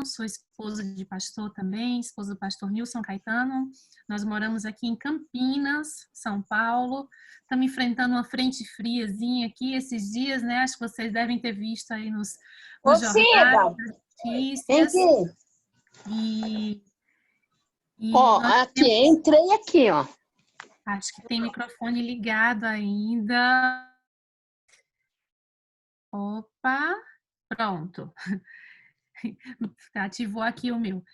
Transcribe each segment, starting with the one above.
Caetano, sou esposa de pastor também, esposa do pastor Nilson Caetano. Nós moramos aqui em Campinas, São Paulo. Estamos enfrentando uma frente friazinha aqui esses dias, né? Acho que vocês devem ter visto aí nos jornais, Cida, nas notícias. E, nós aqui, entrei aqui, ó. acho que tem microfone ligado ainda. Opa, pronto. Ativou aqui o meu.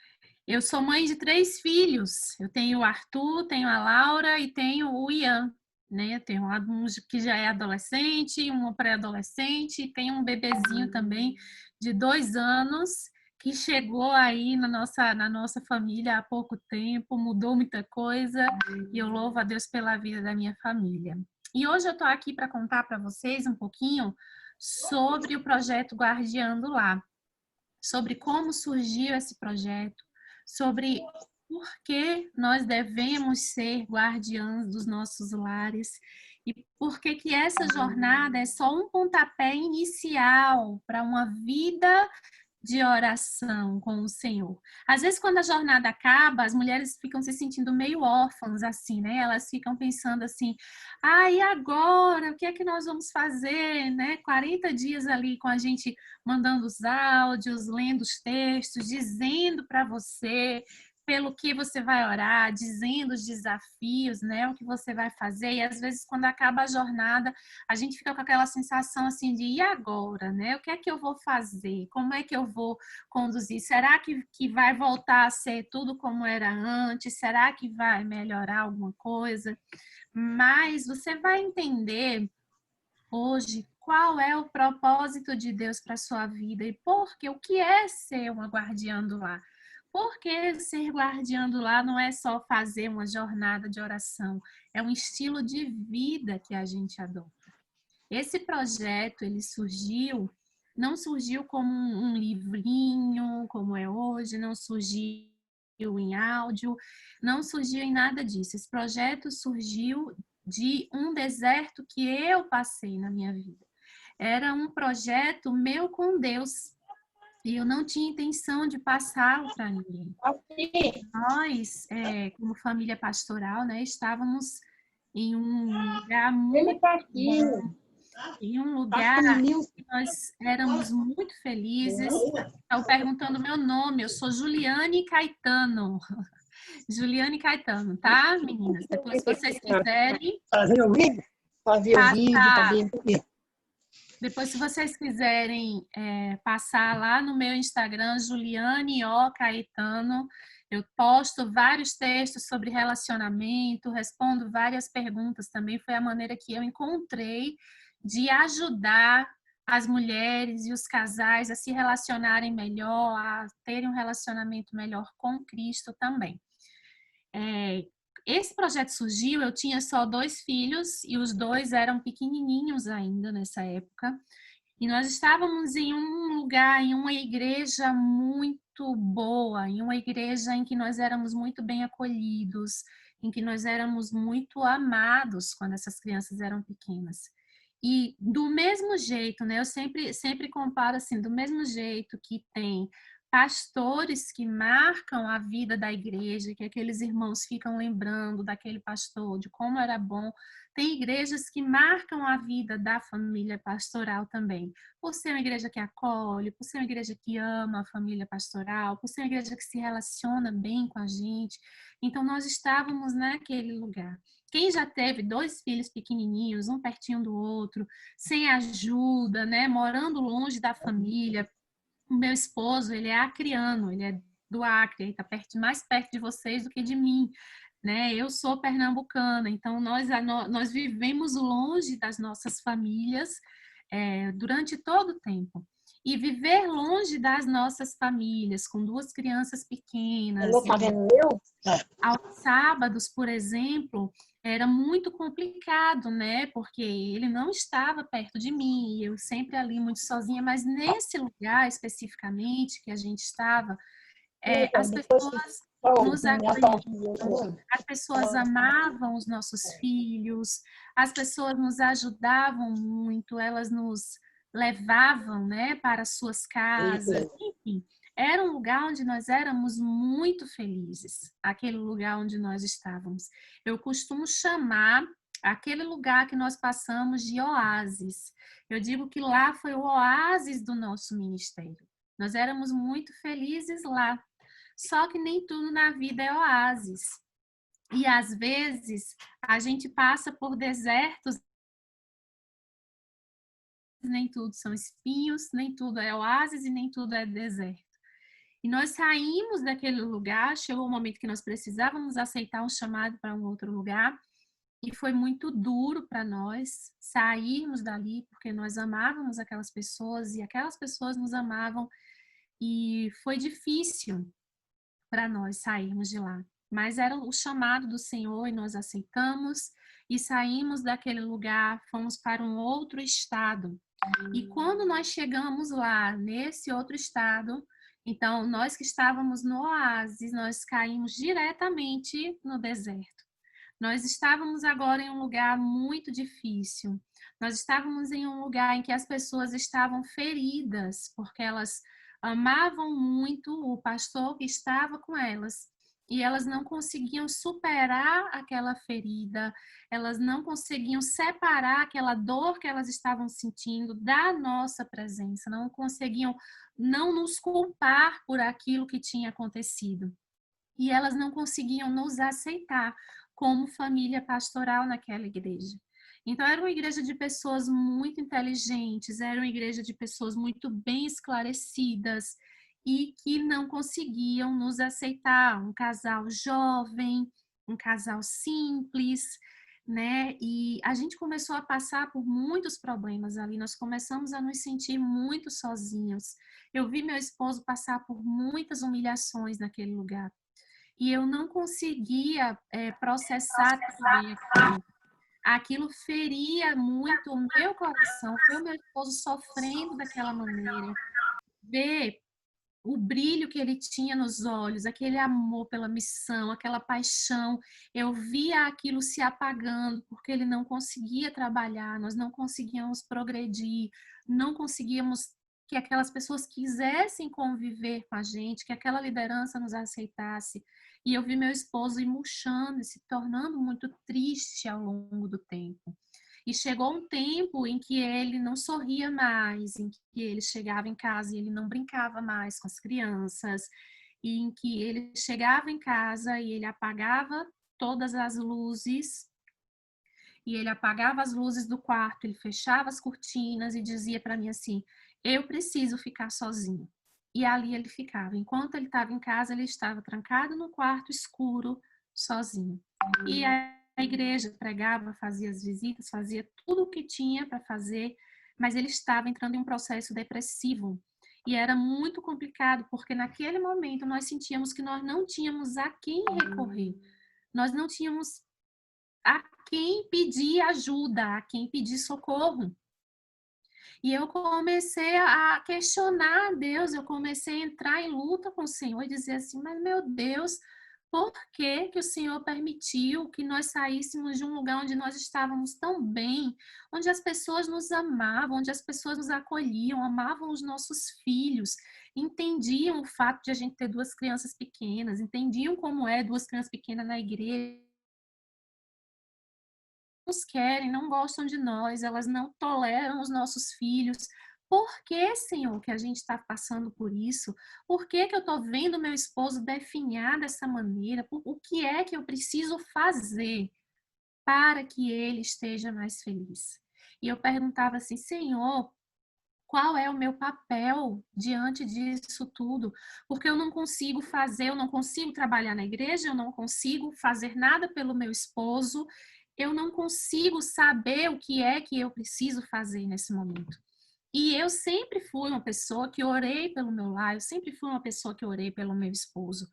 Eu sou mãe de 3 filhos. Eu tenho o Arthur, tenho a Laura e tenho o Ian, né? Tenho um que já é adolescente, um pré-adolescente e tenho um bebezinho também de 2 anos que chegou aí na nossa família há pouco tempo, mudou muita coisa e eu louvo a Deus pela vida da minha família. E hoje eu estou aqui para contar para vocês um pouquinho sobre o projeto Guardiando Lar, sobre como surgiu esse projeto, sobre por que nós devemos ser guardiãs dos nossos lares e por que essa jornada é só um pontapé inicial para uma vida de oração com o Senhor. Às vezes, quando a jornada acaba, as mulheres ficam se sentindo meio órfãs, assim, né? Elas ficam pensando assim, e agora? O que é que nós vamos fazer, né? 40 dias ali com a gente mandando os áudios, lendo os textos, dizendo para você pelo que você vai orar, dizendo os desafios, né? O que você vai fazer. E às vezes, quando acaba a jornada, a gente fica com aquela sensação assim de e agora, né? O que é que eu vou fazer? Como é que eu vou conduzir? Será que vai voltar a ser tudo como era antes? Será que vai melhorar alguma coisa? Mas você vai entender hoje qual é o propósito de Deus para a sua vida e por que o que é ser uma guardiã do lar. Porque ser guardiã do lar não é só fazer uma jornada de oração, é um estilo de vida que a gente adota. Esse projeto, ele não surgiu como um livrinho, como é hoje, não surgiu em áudio, não surgiu em nada disso. Esse projeto surgiu de um deserto que eu passei na minha vida. Era um projeto meu com Deus. E eu não tinha intenção de passá-lo para ninguém. Nós, como família pastoral, né, estávamos em um lugar muito bom, em um lugar que nós éramos muito felizes. Estão perguntando meu nome, eu sou Juliane Caetano. Juliane Caetano, tá, meninas? Depois, se vocês quiserem Fazer o vídeo? Fazer o vídeo também. Depois, se vocês quiserem passar lá no meu Instagram, Juliane O. Caetano, eu posto vários textos sobre relacionamento, respondo várias perguntas também. Foi a maneira que eu encontrei de ajudar as mulheres e os casais a se relacionarem melhor, a terem um relacionamento melhor com Cristo também. Esse projeto surgiu, eu tinha só 2 filhos e os 2 eram pequenininhos ainda nessa época. E nós estávamos em um lugar, em uma igreja muito boa, em uma igreja em que nós éramos muito bem acolhidos, em que nós éramos muito amados quando essas crianças eram pequenas. E do mesmo jeito, né? Eu sempre comparo assim, do mesmo jeito que tem pastores que marcam a vida da igreja, que aqueles irmãos ficam lembrando daquele pastor, de como era bom. Tem igrejas que marcam a vida da família pastoral também, por ser uma igreja que acolhe, por ser uma igreja que ama a família pastoral, por ser uma igreja que se relaciona bem com a gente. Então, nós estávamos naquele lugar. Quem já teve 2 filhos pequenininhos, um pertinho do outro, sem ajuda, né, morando longe da família. O meu esposo, ele é acriano, ele é do Acre, ele está mais perto de vocês do que de mim, né? Eu sou pernambucana, então nós vivemos longe das nossas famílias durante todo o tempo. E viver longe das nossas famílias, com 2 crianças pequenas, aos sábados, por exemplo, era muito complicado, né? Porque ele não estava perto de mim, eu sempre ali muito sozinha, mas nesse lugar especificamente que a gente estava, as pessoas nos acolhiam, as pessoas amavam os nossos filhos, as pessoas nos ajudavam muito, elas nos levavam, né, para suas casas, enfim. Era um lugar onde nós éramos muito felizes, aquele lugar onde nós estávamos. Eu costumo chamar aquele lugar que nós passamos de oásis. Eu digo que lá foi o oásis do nosso ministério. Nós éramos muito felizes lá. Só que nem tudo na vida é oásis. E às vezes a gente passa por desertos, nem tudo são espinhos, nem tudo é oásis e nem tudo é deserto. E nós saímos daquele lugar, chegou o momento que nós precisávamos aceitar um chamado para um outro lugar, e foi muito duro para nós sairmos dali, porque nós amávamos aquelas pessoas e aquelas pessoas nos amavam, e foi difícil para nós sairmos de lá. Mas era o chamado do Senhor e nós aceitamos e saímos daquele lugar, fomos para um outro estado. E quando nós chegamos lá, nesse outro estado, então nós que estávamos no oásis, nós caímos diretamente no deserto. Nós estávamos agora em um lugar muito difícil. Nós estávamos em um lugar em que as pessoas estavam feridas, porque elas amavam muito o pastor que estava com elas. E elas não conseguiam superar aquela ferida, elas não conseguiam separar aquela dor que elas estavam sentindo da nossa presença, não conseguiam não nos culpar por aquilo que tinha acontecido. E elas não conseguiam nos aceitar como família pastoral naquela igreja. Então, era uma igreja de pessoas muito inteligentes, era uma igreja de pessoas muito bem esclarecidas e que não conseguiam nos aceitar. Um casal jovem, um casal simples, né? E a gente começou a passar por muitos problemas ali, nós começamos a nos sentir muito sozinhos. Eu vi meu esposo passar por muitas humilhações naquele lugar. E eu não conseguia processar também aquilo. Aquilo feria muito o meu coração, ver o meu esposo sofrendo daquela maneira, ver o brilho que ele tinha nos olhos, aquele amor pela missão, aquela paixão, eu via aquilo se apagando, porque ele não conseguia trabalhar, nós não conseguíamos progredir, não conseguíamos que aquelas pessoas quisessem conviver com a gente, que aquela liderança nos aceitasse. E eu vi meu esposo ir murchando e se tornando muito triste ao longo do tempo. E chegou um tempo em que ele não sorria mais, em que ele chegava em casa e ele não brincava mais com as crianças, e em que ele chegava em casa e ele apagava todas as luzes, e ele apagava as luzes do quarto, ele fechava as cortinas e dizia para mim assim: eu preciso ficar sozinho. E ali ele ficava. Enquanto ele estava em casa, ele estava trancado no quarto escuro, sozinho. E a igreja pregava, fazia as visitas, fazia tudo o que tinha para fazer, mas ele estava entrando em um processo depressivo. E era muito complicado, porque naquele momento nós sentíamos que nós não tínhamos a quem recorrer. Nós não tínhamos a quem pedir ajuda, a quem pedir socorro. E eu comecei a questionar a Deus, eu comecei a entrar em luta com o Senhor e dizer assim, mas meu Deus, por que que o Senhor permitiu que nós saíssemos de um lugar onde nós estávamos tão bem, onde as pessoas nos amavam, onde as pessoas nos acolhiam, amavam os nossos filhos, entendiam o fato de a gente ter duas crianças pequenas, entendiam como é duas crianças pequenas na igreja, nos querem, não gostam de nós, elas não toleram os nossos filhos. Por que, Senhor, que a gente está passando por isso? Por que que eu estou vendo meu esposo definhar dessa maneira? O que é que eu preciso fazer para que ele esteja mais feliz? E eu perguntava assim, Senhor, qual é o meu papel diante disso tudo? Porque eu não consigo fazer, eu não consigo trabalhar na igreja, eu não consigo fazer nada pelo meu esposo, eu não consigo saber o que é que eu preciso fazer nesse momento. E eu sempre fui uma pessoa que orei pelo meu lar, eu sempre fui uma pessoa que orei pelo meu esposo.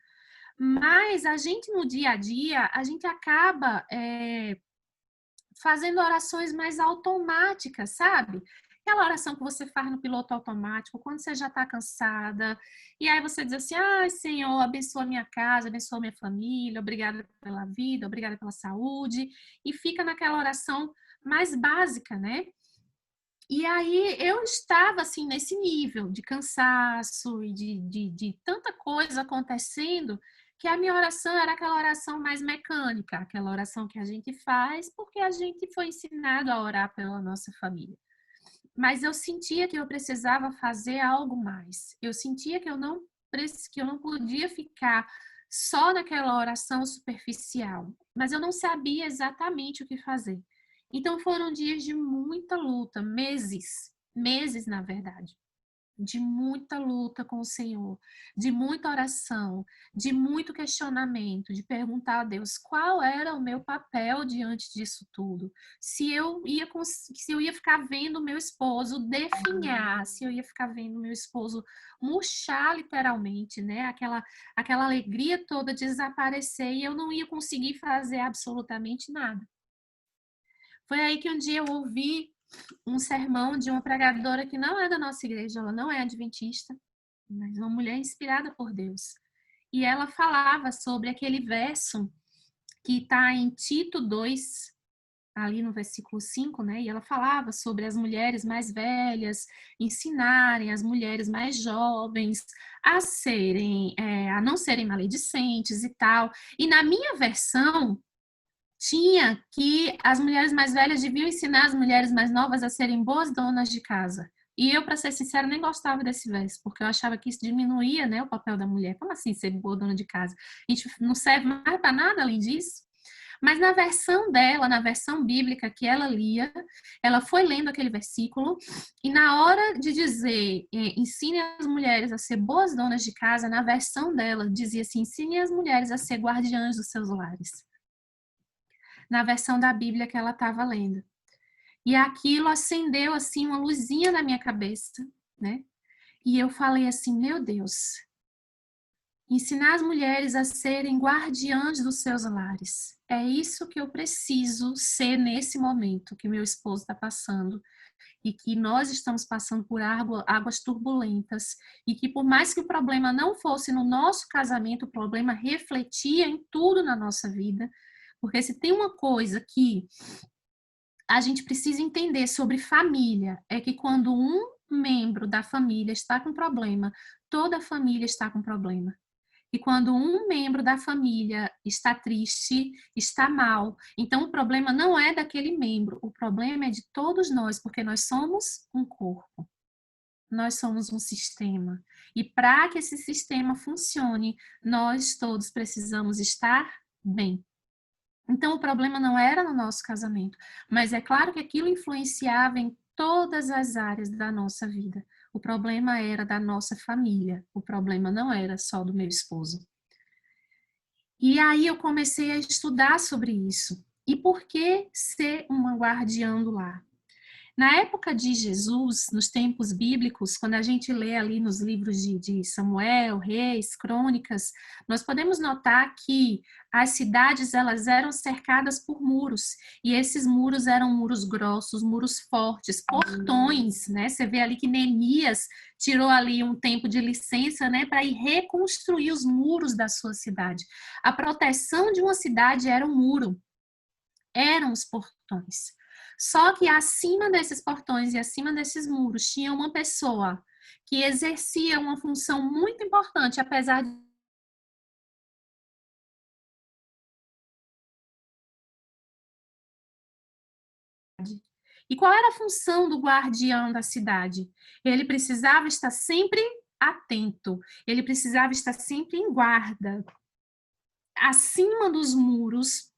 Mas a gente no dia a dia, a gente acaba fazendo orações mais automáticas, sabe? Aquela oração que você faz no piloto automático, quando você já está cansada, e aí você diz assim, ai, Senhor, abençoa minha casa, abençoa minha família, obrigada pela vida, obrigada pela saúde, e fica naquela oração mais básica, né? E aí eu estava assim nesse nível de cansaço e de tanta coisa acontecendo, que a minha oração era aquela oração mais mecânica, aquela oração que a gente faz porque a gente foi ensinado a orar pela nossa família. Mas eu sentia que eu precisava fazer algo mais. Eu sentia que eu não podia ficar só naquela oração superficial, mas eu não sabia exatamente o que fazer. Então foram dias de muita luta, meses na verdade, de muita luta com o Senhor, de muita oração, de muito questionamento, de perguntar a Deus qual era o meu papel diante disso tudo. Se eu ia ficar vendo meu esposo definhar, se eu ia ficar vendo meu esposo murchar literalmente, né? Aquela alegria toda desaparecer e eu não ia conseguir fazer absolutamente nada. Foi aí que um dia eu ouvi um sermão de uma pregadora que não é da nossa igreja, ela não é adventista, mas uma mulher inspirada por Deus. E ela falava sobre aquele verso que está em Tito 2, ali no versículo 5, né? E ela falava sobre as mulheres mais velhas ensinarem as mulheres mais jovens a não serem maledicentes e tal. E na minha versão, tinha que as mulheres mais velhas deviam ensinar as mulheres mais novas a serem boas donas de casa. E eu, para ser sincera, nem gostava desse verso, porque eu achava que isso diminuía, né, o papel da mulher. Como assim ser boa dona de casa? A gente não serve mais para nada além disso. Mas na versão dela, na versão bíblica que ela lia, ela foi lendo aquele versículo e na hora de dizer ensine as mulheres a ser boas donas de casa, na versão dela dizia assim, ensine as mulheres a ser guardiãs dos seus lares, na versão da Bíblia que ela estava lendo. E aquilo acendeu assim uma luzinha na minha cabeça, né? E eu falei assim, meu Deus, ensinar as mulheres a serem guardiãs dos seus lares. É isso que eu preciso ser nesse momento que meu esposo está passando e que nós estamos passando por águas turbulentas e que por mais que o problema não fosse no nosso casamento, o problema refletia em tudo na nossa vida. Porque se tem uma coisa que a gente precisa entender sobre família, é que quando um membro da família está com problema, toda a família está com problema. E quando um membro da família está triste, está mal, então o problema não é daquele membro, o problema é de todos nós, porque nós somos um corpo. Nós somos um sistema. E para que esse sistema funcione, nós todos precisamos estar bem. Então, o problema não era no nosso casamento, mas é claro que aquilo influenciava em todas as áreas da nossa vida. O problema era da nossa família, o problema não era só do meu esposo. E aí eu comecei a estudar sobre isso. E por que ser uma guardiã do lar? Na época de Jesus, nos tempos bíblicos, quando a gente lê ali nos livros de Samuel, Reis, Crônicas, nós podemos notar que as cidades elas eram cercadas por muros, e esses muros eram muros grossos, muros fortes, portões, né? Você vê ali que Neemias tirou ali um tempo de licença, né, para ir reconstruir os muros da sua cidade. A proteção de uma cidade era um muro, eram os portões. Só que acima desses portões e acima desses muros tinha uma pessoa que exercia uma função muito importante, apesar de E qual era a função do guardião da cidade? Ele precisava estar sempre atento, ele precisava estar sempre em guarda, acima dos muros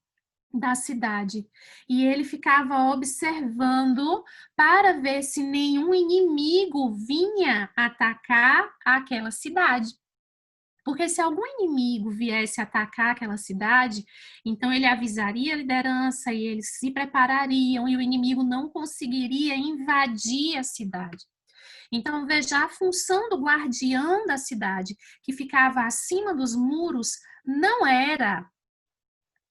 da cidade. E ele ficava observando para ver se nenhum inimigo vinha atacar aquela cidade. Porque se algum inimigo viesse atacar aquela cidade, então ele avisaria a liderança e eles se preparariam e o inimigo não conseguiria invadir a cidade. Então, veja, a função do guardião da cidade, que ficava acima dos muros, não era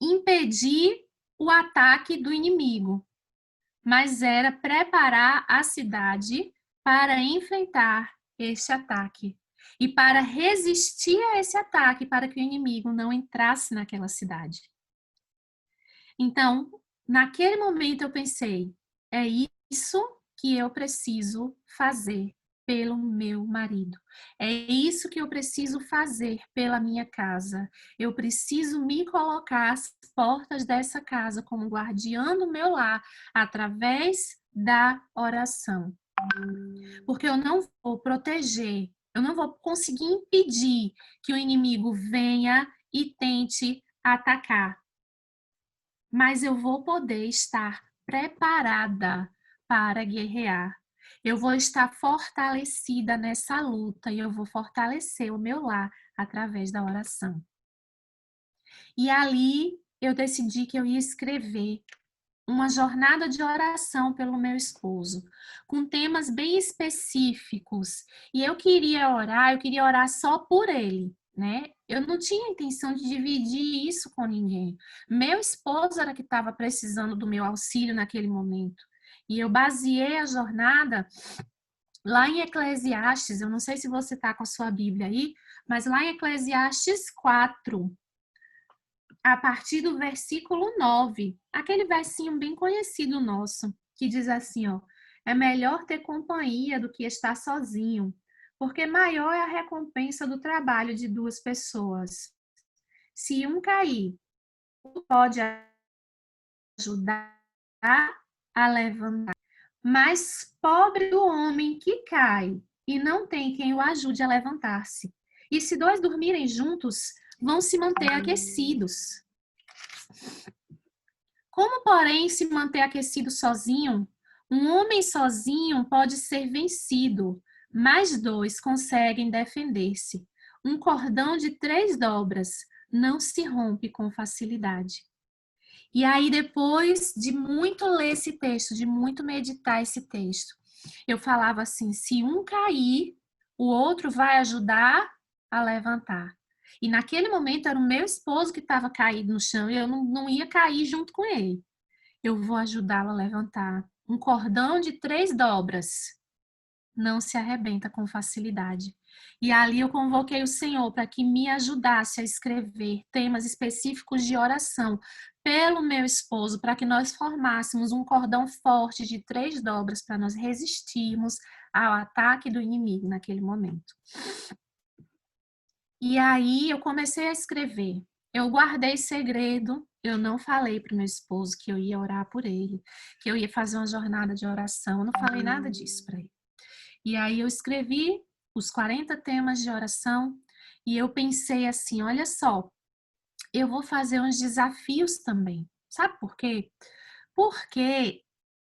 impedir o ataque do inimigo, mas era preparar a cidade para enfrentar esse ataque e para resistir a esse ataque para que o inimigo não entrasse naquela cidade. Então, naquele momento eu pensei, é isso que eu preciso fazer pelo meu marido. É isso que eu preciso fazer pela minha casa. Eu preciso me colocar às portas dessa casa como guardiã do meu lar através da oração. Porque eu não vou proteger, eu não vou conseguir impedir que o inimigo venha e tente atacar. Mas eu vou poder estar preparada para guerrear. Eu vou estar fortalecida nessa luta e eu vou fortalecer o meu lar através da oração. E ali eu decidi que eu ia escrever uma jornada de oração pelo meu esposo, com temas bem específicos. E eu queria orar só por ele, né? Eu não tinha intenção de dividir isso com ninguém. Meu esposo era que estava precisando do meu auxílio naquele momento. E eu baseei a jornada lá em Eclesiastes, eu não sei se você está com a sua Bíblia aí, mas lá em Eclesiastes 4, a partir do versículo 9, aquele versinho bem conhecido nosso, que diz assim, ó: é melhor ter companhia do que estar sozinho, porque maior é a recompensa do trabalho de duas pessoas. Se um cair, pode ajudar a levantar. Mas pobre do homem que cai e não tem quem o ajude a levantar-se. E se dois dormirem juntos, vão se manter aquecidos. Como, porém, se manter aquecido sozinho? Um homem sozinho pode ser vencido, mas dois conseguem defender-se. Um cordão de 3 dobras não se rompe com facilidade. E aí, depois de muito ler esse texto, de muito meditar esse texto, eu falava assim: se um cair, o outro vai ajudar a levantar. E naquele momento era o meu esposo que estava caído no chão e eu não ia cair junto com ele. Eu vou ajudá-lo a levantar. Um cordão de 3 dobras não se arrebenta com facilidade. E ali eu convoquei o Senhor para que me ajudasse a escrever temas específicos de oração pelo meu esposo, para que nós formássemos um cordão forte de 3 dobras para nós resistirmos ao ataque do inimigo naquele momento. E aí eu comecei a escrever. Eu guardei segredo, eu não falei para o meu esposo que eu ia orar por ele, que eu ia fazer uma jornada de oração, eu não falei nada disso para ele. E aí eu escrevi os 40 temas de oração e eu pensei assim, olha só, eu vou fazer uns desafios também. Sabe por quê? Porque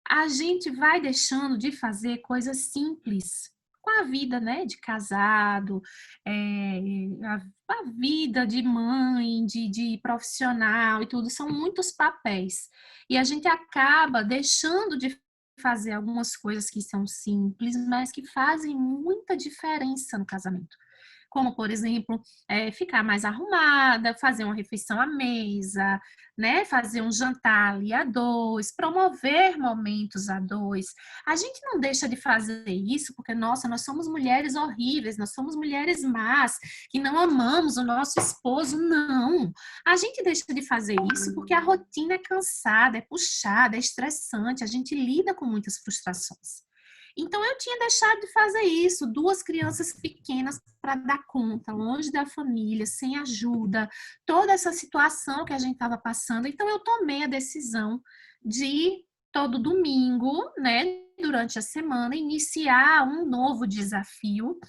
a gente vai deixando de fazer coisas simples com a vida, né, de casado, a vida de mãe, de profissional e tudo, são muitos papéis. E a gente acaba deixando de fazer algumas coisas que são simples, mas que fazem muita diferença no casamento. Como, por exemplo, ficar mais arrumada, fazer uma refeição à mesa, né? Fazer um jantar ali a dois, promover momentos a dois. A gente não deixa de fazer isso porque, nossa, nós somos mulheres horríveis, nós somos mulheres más, que não amamos o nosso esposo. Não. A gente deixa de fazer isso porque a rotina é cansada, é puxada, é estressante, a gente lida com muitas frustrações. Então, eu tinha deixado de fazer isso, 2 crianças pequenas para dar conta, longe da família, sem ajuda, toda essa situação que a gente estava passando. Então, eu tomei a decisão de, todo domingo, né, durante a semana, iniciar um novo desafio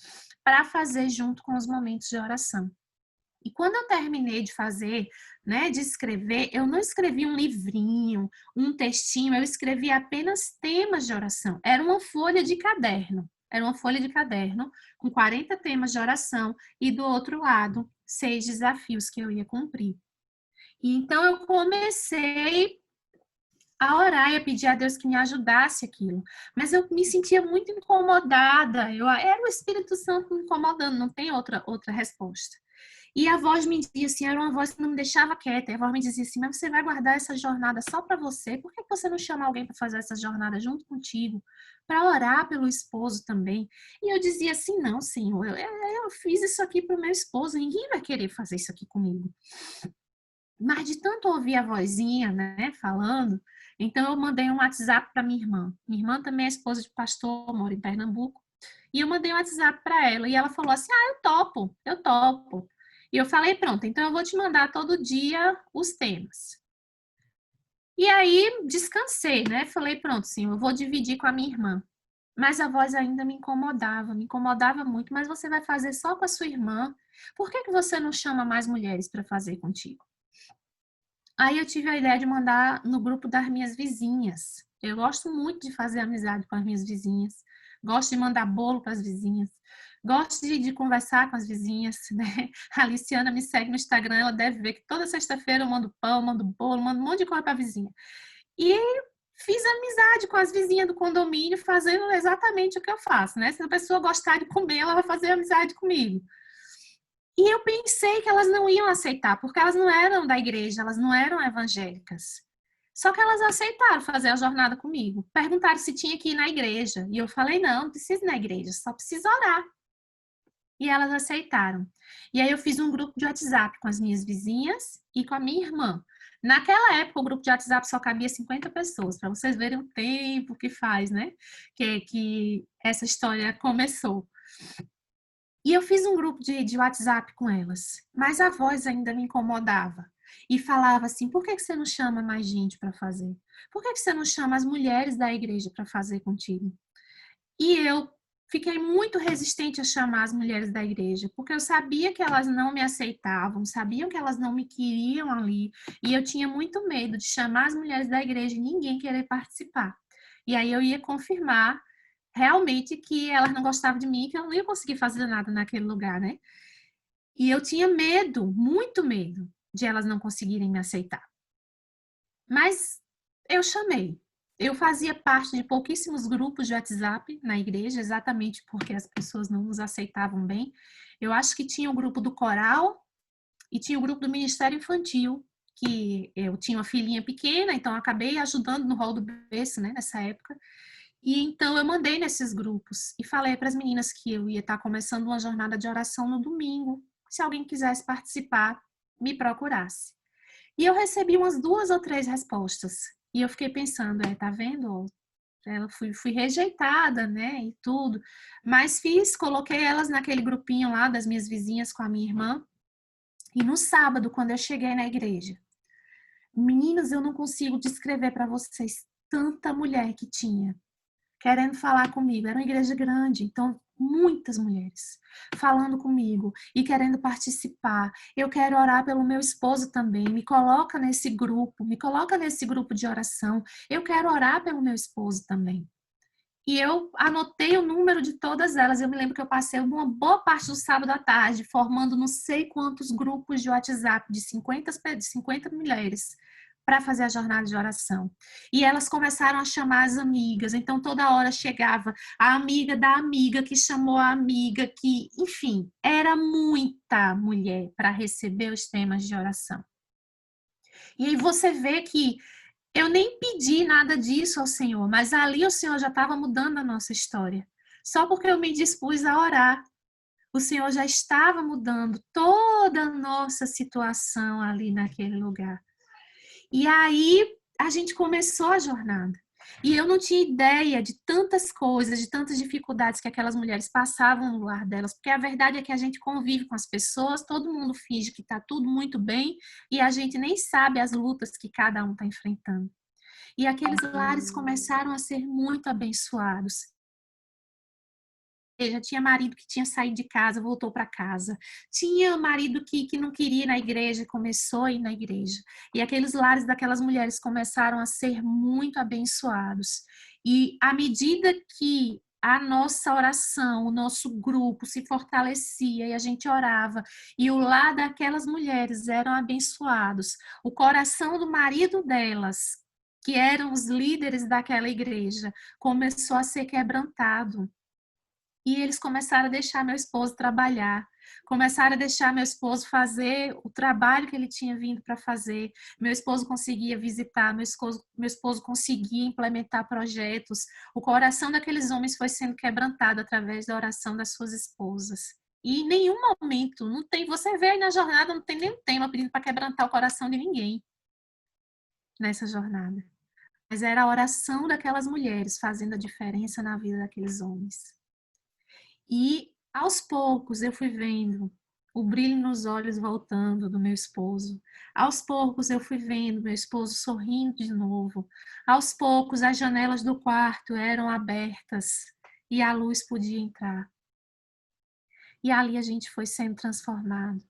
para fazer junto com os momentos de oração. E quando eu terminei de fazer, né, de escrever, eu não escrevi um livrinho, um textinho, eu escrevi apenas temas de oração. Era uma folha de caderno. Era uma folha de caderno com 40 temas de oração e do outro lado, 6 desafios que eu ia cumprir. E então eu comecei a orar e a pedir a Deus que me ajudasse aquilo. Mas eu me sentia muito incomodada. Era o Espírito Santo me incomodando, não tem outra resposta. E a voz me dizia assim, era uma voz que não me deixava quieta. E a voz me dizia assim, mas você vai guardar essa jornada só para você? Por que você não chama alguém para fazer essa jornada junto contigo? Para orar pelo esposo também? E eu dizia assim, não, Senhor, eu fiz isso aqui para o meu esposo, ninguém vai querer fazer isso aqui comigo. Mas de tanto ouvir a vozinha, né, falando, Então, eu mandei um WhatsApp para minha irmã. Minha irmã também é esposa de pastor, mora em Pernambuco. E eu mandei um WhatsApp para ela. E ela falou assim: ah, eu topo, eu topo. E eu falei: pronto, então eu vou te mandar todo dia os temas. E aí, descansei, né? Falei: pronto, sim, eu vou dividir com a minha irmã. Mas a voz ainda me incomodava muito. Mas você vai fazer só com a sua irmã? Por que que você não chama mais mulheres para fazer contigo? Aí eu tive a ideia de mandar no grupo das minhas vizinhas. Eu gosto muito de fazer amizade com as minhas vizinhas. Gosto de mandar bolo para as vizinhas. Gosto de conversar com as vizinhas, né? A Aliciana me segue no Instagram, ela deve ver que toda sexta-feira eu mando pão, mando bolo, mando um monte de coisa para a vizinha. E fiz amizade com as vizinhas do condomínio, fazendo exatamente o que eu faço, né? Se a pessoa gostar de comer, ela vai fazer amizade comigo. E eu pensei que elas não iam aceitar, porque elas não eram da igreja, elas não eram evangélicas. Só que elas aceitaram fazer a jornada comigo. Perguntaram se tinha que ir na igreja. E eu falei: não, não preciso ir na igreja, só preciso orar. E elas aceitaram. E aí eu fiz um grupo de WhatsApp com as minhas vizinhas e com a minha irmã. Naquela época, o grupo de WhatsApp só cabia 50 pessoas, para vocês verem o tempo que faz, né? Que essa história começou. E eu fiz um grupo de WhatsApp com elas, mas a voz ainda me incomodava. E falava assim: por que que você não chama mais gente para fazer? Por que que você não chama as mulheres da igreja para fazer contigo? E eu fiquei muito resistente a chamar as mulheres da igreja, porque eu sabia que elas não me aceitavam, sabiam que elas não me queriam ali, e eu tinha muito medo de chamar as mulheres da igreja e ninguém querer participar. E aí eu ia confirmar realmente que elas não gostavam de mim, que eu não ia conseguir fazer nada naquele lugar, né? E eu tinha medo, muito medo, de elas não conseguirem me aceitar. Mas eu chamei. Eu fazia parte de pouquíssimos grupos de WhatsApp na igreja, exatamente porque as pessoas não nos aceitavam bem. Eu acho que tinha o grupo do coral e tinha o grupo do Ministério Infantil, que eu tinha uma filhinha pequena, então acabei ajudando no rol do berço, né, nessa época. E então eu mandei nesses grupos e falei para as meninas que eu ia estar começando uma jornada de oração no domingo. Se alguém quisesse participar, me procurasse. E eu recebi umas 2 ou 3 respostas. E eu fiquei pensando: tá vendo? Ela fui rejeitada, né? E tudo. Mas coloquei elas naquele grupinho lá das minhas vizinhas com a minha irmã. E no sábado, quando eu cheguei na igreja, meninas, eu não consigo descrever para vocês tanta mulher que tinha querendo falar comigo. Era uma igreja grande, então muitas mulheres falando comigo e querendo participar. Eu quero orar pelo meu esposo também. Me coloca nesse grupo, me coloca nesse grupo de oração. Eu quero orar pelo meu esposo também. E eu anotei o número de todas elas. Eu me lembro que eu passei uma boa parte do sábado à tarde formando não sei quantos grupos de WhatsApp de 50 mulheres para fazer a jornada de oração. E elas começaram a chamar as amigas. Então, toda hora chegava a amiga da amiga que chamou a amiga que, enfim, era muita mulher para receber os temas de oração. E aí você vê que eu nem pedi nada disso ao Senhor, mas ali o Senhor já estava mudando a nossa história. Só porque eu me dispus a orar, o Senhor já estava mudando toda a nossa situação ali naquele lugar. E aí a gente começou a jornada. E eu não tinha ideia de tantas coisas, de tantas dificuldades que aquelas mulheres passavam no lar delas, porque a verdade é que a gente convive com as pessoas, todo mundo finge que está tudo muito bem e a gente nem sabe as lutas que cada um está enfrentando. E aqueles lares começaram a ser muito abençoados. Já tinha marido que tinha saído de casa, voltou para casa. Tinha marido que não queria ir na igreja, começou a ir na igreja. E aqueles lares daquelas mulheres começaram a ser muito abençoados. E à medida que a nossa oração, o nosso grupo se fortalecia e a gente orava, e o lar daquelas mulheres eram abençoados, o coração do marido delas, que eram os líderes daquela igreja, começou a ser quebrantado. E eles começaram a deixar meu esposo trabalhar, começaram a deixar meu esposo fazer o trabalho que ele tinha vindo para fazer. Meu esposo conseguia visitar, meu esposo conseguia implementar projetos. O coração daqueles homens foi sendo quebrantado através da oração das suas esposas. E em nenhum momento, não tem, você vê aí na jornada, não tem nenhum tema pedindo para quebrantar o coração de ninguém nessa jornada. mas era a oração daquelas mulheres fazendo a diferença na vida daqueles homens. E aos poucos eu fui vendo o brilho nos olhos voltando do meu esposo. Aos poucos eu fui vendo meu esposo sorrindo de novo. Aos poucos as janelas do quarto eram abertas e a luz podia entrar. E ali a gente foi sendo transformado.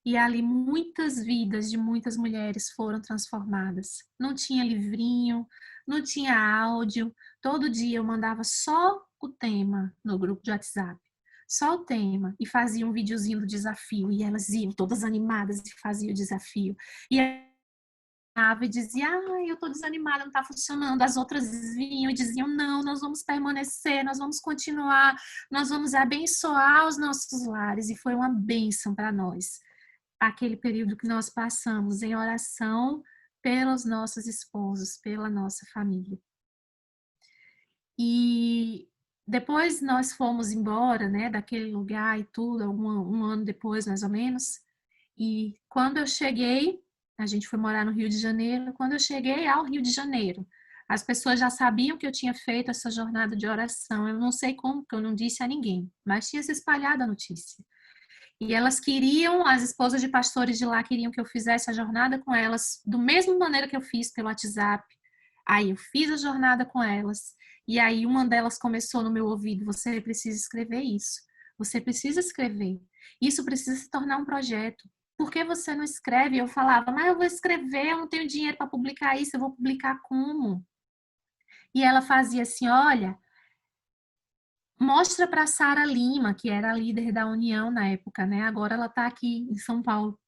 E ali muitas vidas de muitas mulheres foram transformadas. Não tinha livrinho, não tinha áudio. Todo dia eu mandava só o tema no grupo de WhatsApp. Só o tema. E fazia um videozinho do desafio. E elas iam todas animadas e faziam o desafio. E e dizia, eu tô desanimada, não tá funcionando. As outras vinham e diziam, não, nós vamos permanecer, nós vamos continuar, nós vamos abençoar os nossos lares. E foi uma bênção para nós aquele período que nós passamos em oração pelos nossos esposos, pela nossa família. E depois nós fomos embora, né, daquele lugar e tudo, um ano depois, mais ou menos. E quando eu cheguei, a gente foi morar no Rio de Janeiro. Quando eu cheguei ao Rio de Janeiro, as pessoas já sabiam que eu tinha feito essa jornada de oração. Eu não sei como, porque eu não disse a ninguém, mas tinha se espalhado a notícia. E elas queriam, as esposas de pastores de lá queriam que eu fizesse a jornada com elas, do mesma maneira que eu fiz pelo WhatsApp. Aí eu fiz a jornada com elas, e aí uma delas começou no meu ouvido: você precisa escrever isso, você precisa escrever, isso precisa se tornar um projeto. Por que você não escreve? Eu falava, mas eu vou escrever, eu não tenho dinheiro para publicar isso, eu vou publicar como? E ela fazia assim: olha, mostra para Sara Lima, que era a líder da União na época, né? Agora ela está aqui em São Paulo.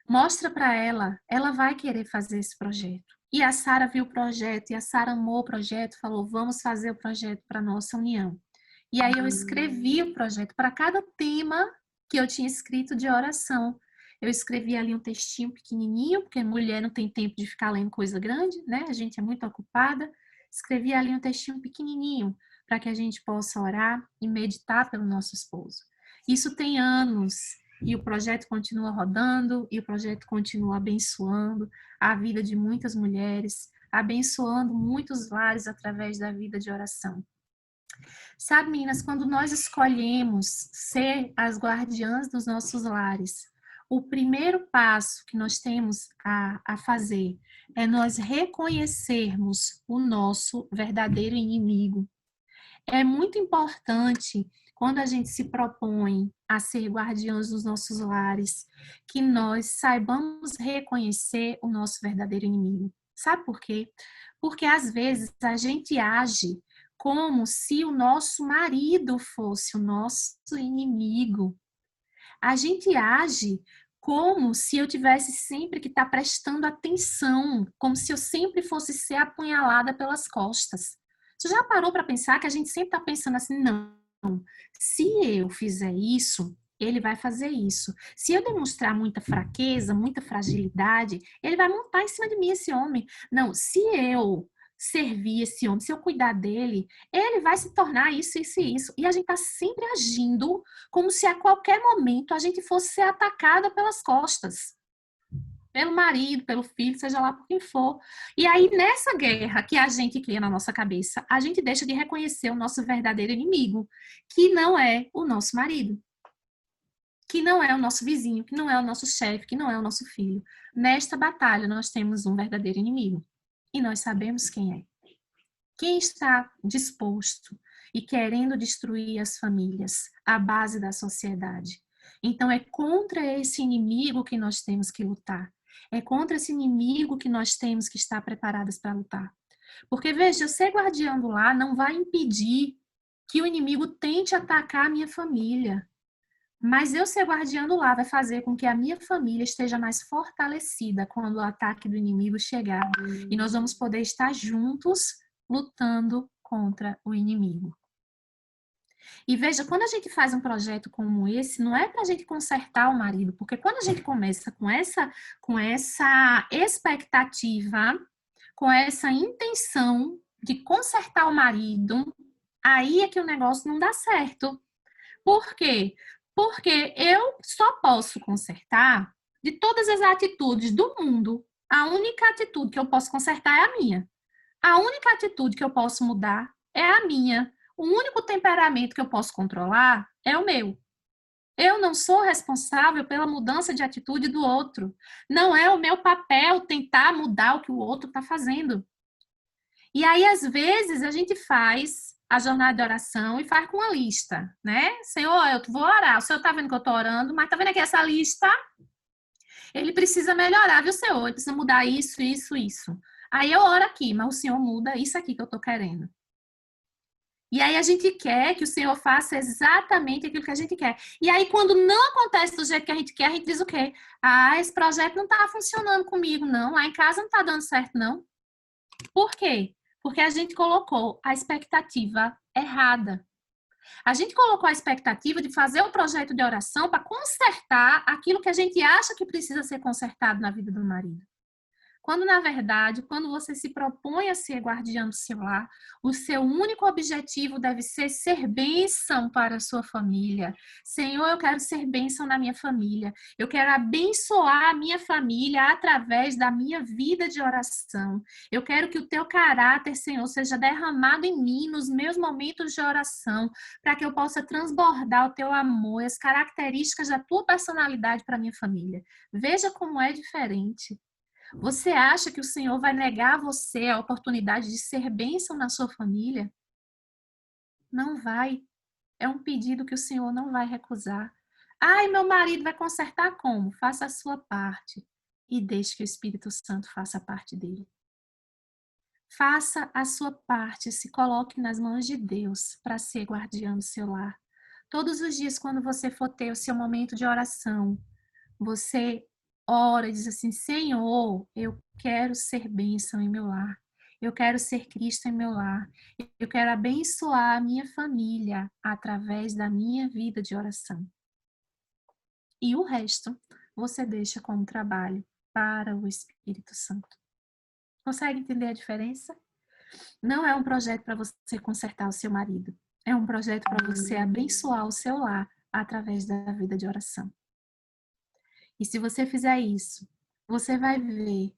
Mostra para ela vai querer fazer esse projeto. E a Sara viu o projeto, e a Sara amou o projeto, falou, vamos fazer o projeto para nossa união. E aí eu escrevi o projeto para cada tema que eu tinha escrito de oração. Eu escrevi ali um textinho pequenininho, porque mulher não tem tempo de ficar lendo coisa grande, né? A gente é muito ocupada. Escrevi ali um textinho pequenininho para que a gente possa orar e meditar pelo nosso esposo. Isso tem anos e o projeto continua rodando e o projeto continua abençoando a vida de muitas mulheres, abençoando muitos lares através da vida de oração. Sabe, meninas, quando nós escolhemos ser as guardiãs dos nossos lares, o primeiro passo que nós temos a fazer é nós reconhecermos o nosso verdadeiro inimigo. É muito importante, quando a gente se propõe a ser guardiãs dos nossos lares, que nós saibamos reconhecer o nosso verdadeiro inimigo. Sabe por quê? Porque às vezes a gente age como se o nosso marido fosse o nosso inimigo. A gente age como se eu tivesse sempre que estar prestando atenção, como se eu sempre fosse ser apunhalada pelas costas. Você já parou para pensar que a gente sempre está pensando assim, não, se eu fizer isso, ele vai fazer isso. Se eu demonstrar muita fraqueza, muita fragilidade, ele vai montar em cima de mim esse homem. Não, se eu servir esse homem, se eu cuidar dele, ele vai se tornar isso, isso e isso. E a gente está sempre agindo como se a qualquer momento a gente fosse ser atacada pelas costas. Pelo marido, pelo filho, seja lá por quem for. E aí, nessa guerra que a gente cria na nossa cabeça, a gente deixa de reconhecer o nosso verdadeiro inimigo, que não é o nosso marido, que não é o nosso vizinho, que não é o nosso chefe, que não é o nosso filho. Nesta batalha, nós temos um verdadeiro inimigo. E nós sabemos quem é. Quem está disposto e querendo destruir as famílias, a base da sociedade. Então, é contra esse inimigo que nós temos que lutar. É contra esse inimigo que nós temos que estar preparadas para lutar. Porque, veja, eu ser guardiã do lar não vai impedir que o inimigo tente atacar a minha família. Mas eu ser guardiã do lar vai fazer com que a minha família esteja mais fortalecida quando o ataque do inimigo chegar. E nós vamos poder estar juntos lutando contra o inimigo. E veja, quando a gente faz um projeto como esse, não é para a gente consertar o marido, porque quando a gente começa com essa expectativa, com essa intenção de consertar o marido, aí é que o negócio não dá certo. Por quê? Porque eu só posso consertar de todas as atitudes do mundo. A única atitude que eu posso consertar é a minha. A única atitude que eu posso mudar é a minha. O único temperamento que eu posso controlar é o meu. Eu não sou responsável pela mudança de atitude do outro. Não é o meu papel tentar mudar o que o outro está fazendo. E aí, às vezes, a gente faz a jornada de oração e faz com uma lista, né? Senhor, eu vou orar. O Senhor está vendo que eu estou orando, mas está vendo aqui essa lista? Ele precisa melhorar, viu, Senhor? Ele precisa mudar isso, isso, isso. Aí eu oro aqui, mas o Senhor muda isso aqui que eu estou querendo. E aí a gente quer que o Senhor faça exatamente aquilo que a gente quer. E aí, quando não acontece do jeito que a gente quer, a gente diz o quê? Ah, esse projeto não está funcionando comigo, não. Lá em casa não está dando certo, não. Por quê? Porque a gente colocou a expectativa errada. A gente colocou a expectativa de fazer o projeto de oração para consertar aquilo que a gente acha que precisa ser consertado na vida do marido. Quando, na verdade, quando você se propõe a ser guardião do seu lar, o seu único objetivo deve ser bênção para a sua família. Senhor, eu quero ser bênção na minha família. Eu quero abençoar a minha família através da minha vida de oração. Eu quero que o teu caráter, Senhor, seja derramado em mim nos meus momentos de oração, para que eu possa transbordar o teu amor e as características da tua personalidade para a minha família. Veja como é diferente. Você acha que o Senhor vai negar a você a oportunidade de ser bênção na sua família? Não vai. É um pedido que o Senhor não vai recusar. Ai, meu marido vai consertar como? Faça a sua parte e deixe que o Espírito Santo faça a parte dele. Faça a sua parte, se coloque nas mãos de Deus para ser guardião do seu lar. Todos os dias, quando você for ter o seu momento de oração, você ora e diz assim: Senhor, eu quero ser bênção em meu lar. Eu quero ser Cristo em meu lar. Eu quero abençoar a minha família através da minha vida de oração. E o resto você deixa como trabalho para o Espírito Santo. Consegue entender a diferença? Não é um projeto para você consertar o seu marido. É um projeto para você abençoar o seu lar através da vida de oração. E se você fizer isso, você vai ver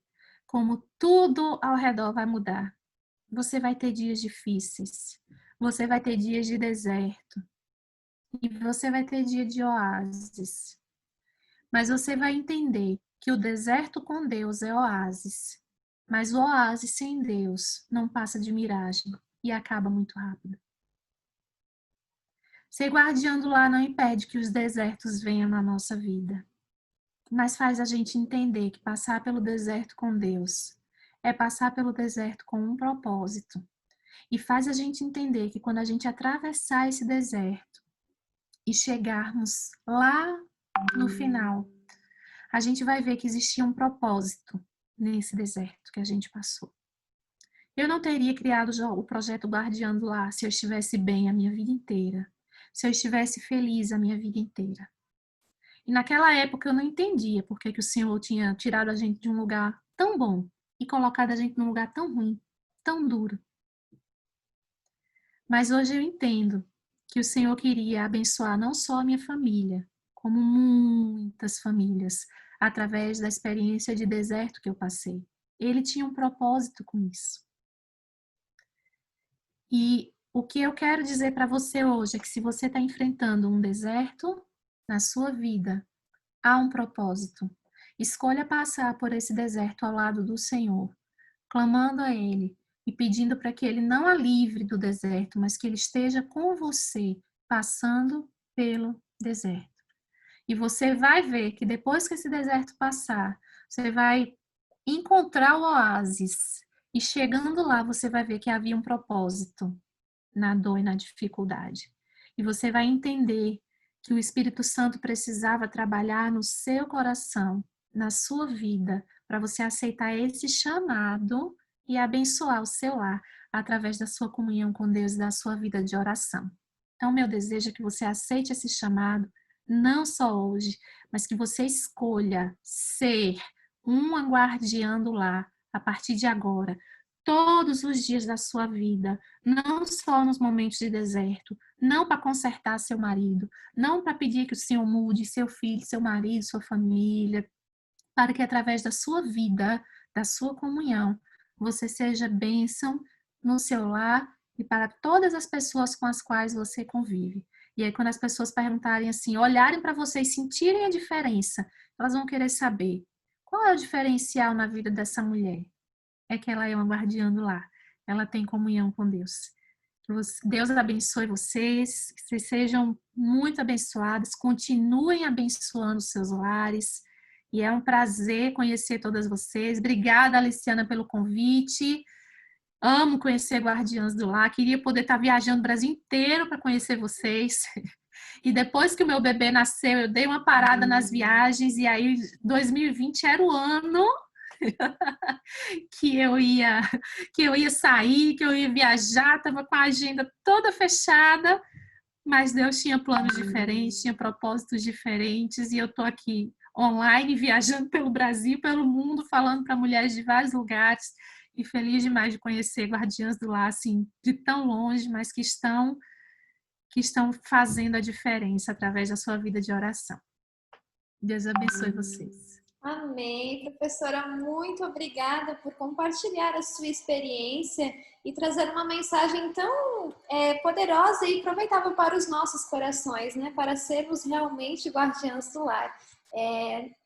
como tudo ao redor vai mudar. Você vai ter dias difíceis, você vai ter dias de deserto, e você vai ter dia de oásis. Mas você vai entender que o deserto com Deus é oásis, mas o oásis sem Deus não passa de miragem e acaba muito rápido. Ser guardião do lar não impede que os desertos venham na nossa vida, mas faz a gente entender que passar pelo deserto com Deus é passar pelo deserto com um propósito. E faz a gente entender que quando a gente atravessar esse deserto e chegarmos lá no final, a gente vai ver que existia um propósito nesse deserto que a gente passou. Eu não teria criado o projeto Guardião do Lar se eu estivesse bem a minha vida inteira, se eu estivesse feliz a minha vida inteira. E naquela época eu não entendia por que o Senhor tinha tirado a gente de um lugar tão bom e colocado a gente num lugar tão ruim, tão duro. Mas hoje eu entendo que o Senhor queria abençoar não só a minha família, como muitas famílias, através da experiência de deserto que eu passei. Ele tinha um propósito com isso. E o que eu quero dizer para você hoje é que se você está enfrentando um deserto na sua vida, há um propósito. Escolha passar por esse deserto ao lado do Senhor, clamando a Ele e pedindo para que Ele não a livre do deserto, mas que Ele esteja com você, passando pelo deserto. E você vai ver que depois que esse deserto passar, você vai encontrar o oásis. E chegando lá, você vai ver que havia um propósito na dor e na dificuldade. E você vai entender que o Espírito Santo precisava trabalhar no seu coração, na sua vida, para você aceitar esse chamado e abençoar o seu lar através da sua comunhão com Deus e da sua vida de oração. Então, meu desejo é que você aceite esse chamado, não só hoje, mas que você escolha ser uma guardiã do lar a partir de agora, todos os dias da sua vida, não só nos momentos de deserto, não para consertar seu marido, não para pedir que o Senhor mude seu filho, seu marido, sua família, para que através da sua vida, da sua comunhão, você seja bênção no seu lar e para todas as pessoas com as quais você convive. E aí, quando as pessoas perguntarem assim, olharem para você e sentirem a diferença, elas vão querer saber qual é o diferencial na vida dessa mulher. É que ela é uma guardiã do lar. Ela tem comunhão com Deus. Deus abençoe vocês, que vocês sejam muito abençoados, continuem abençoando os seus lares. E é um prazer conhecer todas vocês. Obrigada, Aliciana, pelo convite. Amo conhecer Guardiãs do Lar. Queria poder estar viajando o Brasil inteiro para conhecer vocês. E depois que o meu bebê nasceu, eu dei uma parada nas viagens. E aí, 2020 era o ano que eu ia sair, que eu ia viajar. Estava com a agenda toda fechada. Mas Deus tinha planos diferentes, tinha propósitos diferentes. E eu estou aqui online, viajando pelo Brasil, pelo mundo, falando para mulheres de vários lugares. E feliz demais de conhecer Guardiãs do Lar, assim, de tão longe, mas que estão fazendo a diferença através da sua vida de oração. Deus abençoe vocês. Amém. Professora, muito obrigada por compartilhar a sua experiência e trazer uma mensagem tão poderosa e aproveitável para os nossos corações, né? Para sermos realmente guardiãs do lar.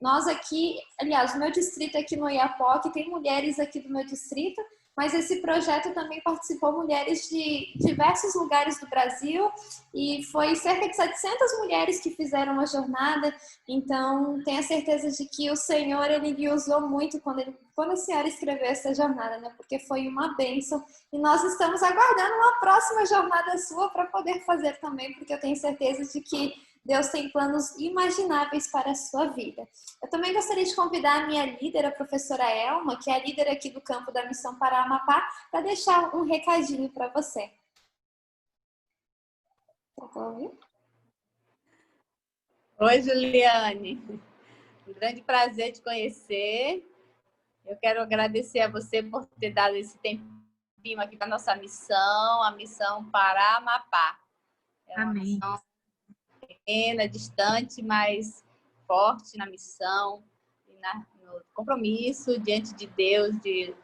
Nós aqui, aliás, o meu distrito aqui no Oiapoque, tem mulheres aqui do meu distrito, mas esse projeto também participou mulheres de diversos lugares do Brasil e foi cerca de 700 mulheres que fizeram a jornada. Então, tenho a certeza de que o Senhor, Ele lhe usou muito quando a senhora escreveu essa jornada, né? Porque foi uma bênção. E nós estamos aguardando uma próxima jornada sua para poder fazer também, porque eu tenho certeza de que Deus tem planos imagináveis para a sua vida. Eu também gostaria de convidar a minha líder, a professora Elma, que é a líder aqui do campo da Missão para Amapá, para deixar um recadinho para você. Tá bom? Oi, Juliane. Um grande prazer te conhecer. Eu quero agradecer a você por ter dado esse tempinho aqui para a nossa missão, a Missão para Amapá. É uma Amém. missão pequena, distante, mas forte na missão e no compromisso diante de Deus de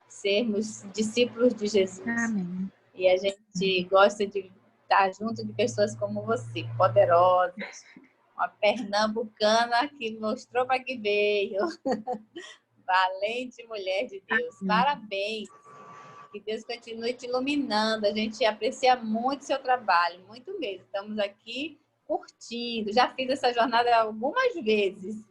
sermos discípulos de Jesus. Amém. E a gente gosta de estar junto de pessoas como você, poderosas, uma pernambucana que mostrou para que veio. Valente mulher de Deus. Parabéns. Que Deus continue te iluminando. A gente aprecia muito seu trabalho, muito mesmo. Estamos aqui curtindo. Já fiz essa jornada algumas vezes.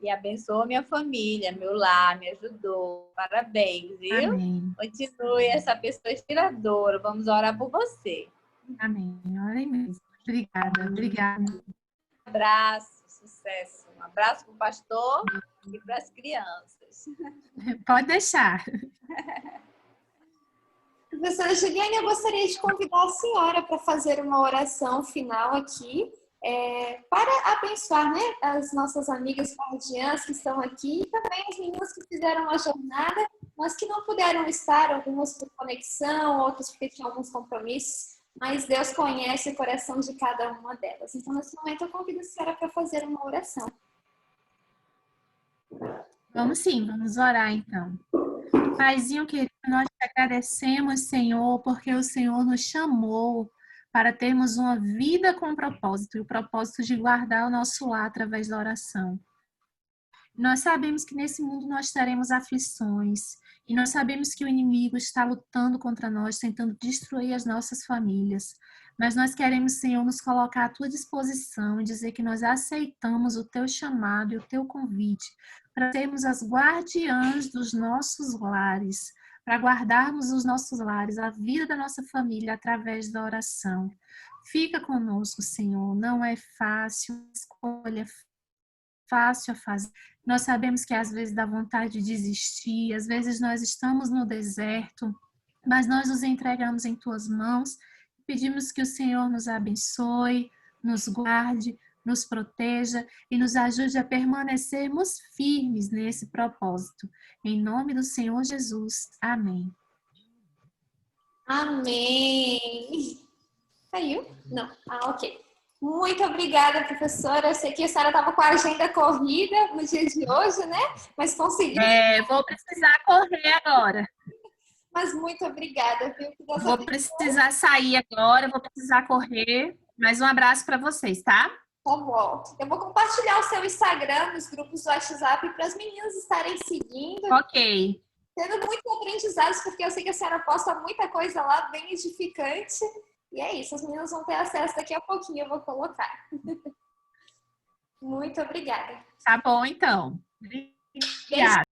E abençoa minha família, meu lar, me ajudou. Parabéns, viu? Amém. Continue essa pessoa inspiradora. Vamos orar por você. Amém. Orem mesmo. Obrigada. Um abraço, sucesso. Um abraço para o pastor e para as crianças. Pode deixar. Professora Juliane, eu gostaria de convidar a senhora para fazer uma oração final aqui, para abençoar, né, as nossas amigas guardiãs que estão aqui e também as meninas que fizeram a jornada, mas que não puderam estar, algumas por conexão, outras porque tinham alguns compromissos, mas Deus conhece o coração de cada uma delas. Então, nesse momento, eu convido a senhora para fazer uma oração. Vamos sim, vamos orar então. Paizinho querido, nós te agradecemos, Senhor, porque o Senhor nos chamou para termos uma vida com propósito, e o propósito de guardar o nosso lar através da oração. Nós sabemos que nesse mundo nós teremos aflições, e nós sabemos que o inimigo está lutando contra nós, tentando destruir as nossas famílias. Mas nós queremos, Senhor, nos colocar à tua disposição e dizer que nós aceitamos o teu chamado e o teu convite para sermos as guardiãs dos nossos lares, para guardarmos os nossos lares, a vida da nossa família através da oração. Fica conosco, Senhor. Não é fácil, a escolha é fácil a fazer. Nós sabemos que às vezes dá vontade de desistir, às vezes nós estamos no deserto, mas nós nos entregamos em tuas mãos. Pedimos que o Senhor nos abençoe, nos guarde, nos proteja e nos ajude a permanecermos firmes nesse propósito. Em nome do Senhor Jesus. Amém. Amém. Caiu? Não. Ah, ok. Muito obrigada, professora. Eu sei que a senhora estava com a agenda corrida no dia de hoje, né? Mas conseguiu. Vou precisar correr agora. Mas muito obrigada, viu? Que Deus Vou abençoe. precisar sair agora, vou precisar correr. Mais um abraço para vocês, tá? Tá bom. Eu vou compartilhar o seu Instagram nos grupos do WhatsApp para as meninas estarem seguindo, Ok. tendo muitos aprendizados, porque eu sei que a senhora posta muita coisa lá, bem edificante. E é isso, as meninas vão ter acesso daqui a pouquinho, eu vou colocar. Muito obrigada. Tá bom, então. Obrigada.